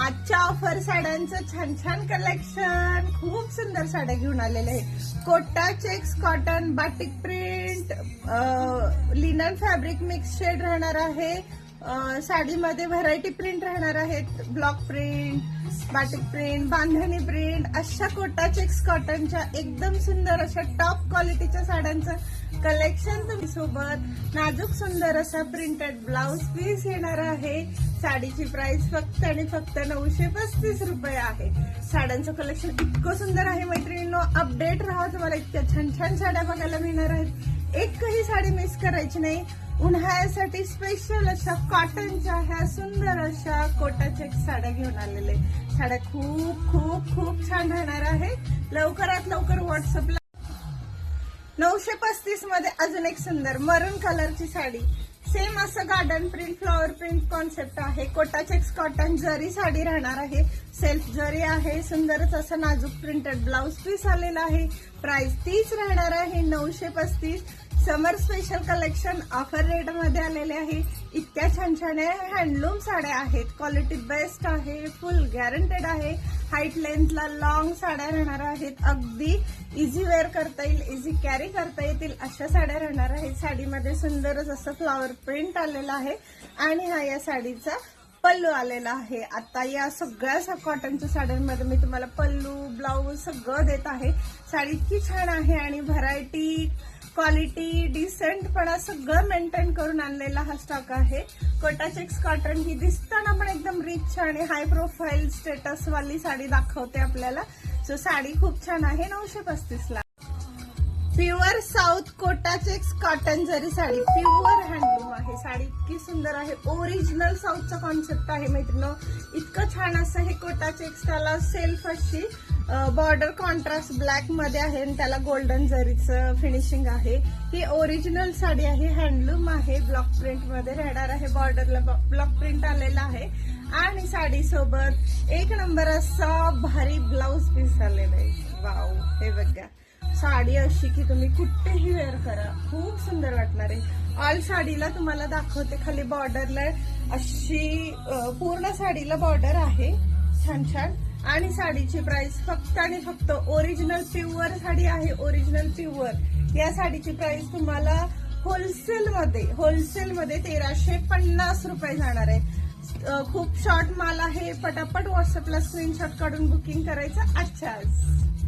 आजच्या ऑफर साड्यांचं छान छान कलेक्शन, खूप सुंदर साड्या घेऊन आलेले आहे. Kota, checks, cotton, batik print, linen fabric mix shade राहणार आहे. साडीमध्ये व्हरायटी प्रिंट राहणार आहेत. Block print, batik print, bandhani print, अशा कोटा, चेक्स, कॉटनच्या एकदम सुंदर अशा टॉप क्वालिटीच्या साड्यांचं कलेक्शन तुम्ही सोबत नाजूक सुंदर असा प्रिंटेड ब्लाउज पीस येणार आहे. साडीची प्राइस फक्त आणि फक्त 935 रुपये आहे. साड्यांचं कलेक्शन इतकं सुंदर आहे मैत्रिणींनो, अपडेट राहा, तुम्हाला इतक्या छान छान साड्या बघायला मिळणार आहेत. एकही साडी मिस करायची नाही. उन्हाळ्यासाठी स्पेशल अशा कॉटनच्या ह्या सुंदर अशा कोटा चेक्स साड्या घेऊन आलेले. साड्या खूप खूप खूप छान राहणार आहे. लवकरात लवकर व्हॉट्सअपला 935 मध्ये अजून एक सुंदर मरून कलरची साडी, सेम असं garden print, flower print concept आहे. कोटा चेक्स कॉटन जरी साडी राहणार आहे. सेल्फ जरी आहे. सुंदरच असं नाजूक प्रिंटेड ब्लाउज पीस आलेला आहे. प्राइस तीच राहणार आहे 935. समर स्पेशल कलेक्शन ऑफर रेट मध्ये आलेले आहे. इतक्या छान छान हँडलूम साड्या आहेत. क्वालिटी बेस्ट आहे. फुल गॅरंटेड आहे. हाईट लेंथला लॉंग साड्या राहणार आहेत. अगदी इझी वेअर करता येईल, इझी कॅरी करता येतील अशा साड्या राहणार आहेत. साडीमध्ये सुंदरच असं फ्लॉवर प्रिंट आलेला आहे आणि हा या साडीचा पल्लू आलेला आहे. आता या सगळ्या कॉटनच्या साड्यांमध्ये मी तुम्हाला पल्लू, ब्लाऊज सगळं देत आहे. साडी इतकी छान आहे आणि व्हरायटी, क्वालिटी, डिसेंटपणा सगळं मेंटेन करून आणलेला हा स्टॉक आहे. कोटा चेक्स कॉटन ही दिसताना पण एकदम रिच आणि हाय प्रोफाईल स्टेटस वाली साडी दाखवते आपल्याला. सो साडी खूप छान आहे. 935 ला pure south Kota checks cotton zari sari, pure handloom आहे. साडी इतकी सुंदर आहे. ओरिजिनल साऊथचा कॉन्सेप्ट आहे मैत्रिणी. इतकं छान असं हे कोटा चेक्स, त्याला सेल्फ अशी बॉर्डर कॉन्ट्रास्ट ब्लॅक मध्ये आहे आणि त्याला गोल्डन जरीचं फिनिशिंग आहे. ही ओरिजिनल साडी आहे. हँडलूम आहे. ब्लॉक प्रिंट मध्ये राहणार आहे. बॉर्डरला ब्लॉक प्रिंट आलेला आहे आणि साडी सोबत एक नंबर असा भारी ब्लाउज पीस आलेला आहे. वाव, हे बघा. साडी अशी की तुम्ही कुठेही वेअर करा, खूप सुंदर वाटणार आहे. ऑल साडीला तुम्हाला दाखवते. खाली बॉर्डरला अशी पूर्ण साडीला बॉर्डर आहे छान छान. आणि साडीची प्राइस फक्त आणि फक्त ओरिजिनल प्युअर साडी आहे. ओरिजिनल प्युअर या साडीची प्राइस तुम्हाला होलसेलमध्ये 1350 रुपये जाणार आहे. खूप शॉर्ट माल आहे. पटापट व्हॉट्सअपला स्क्रीनशॉट काढून बुकिंग करायचं आजच्या आज.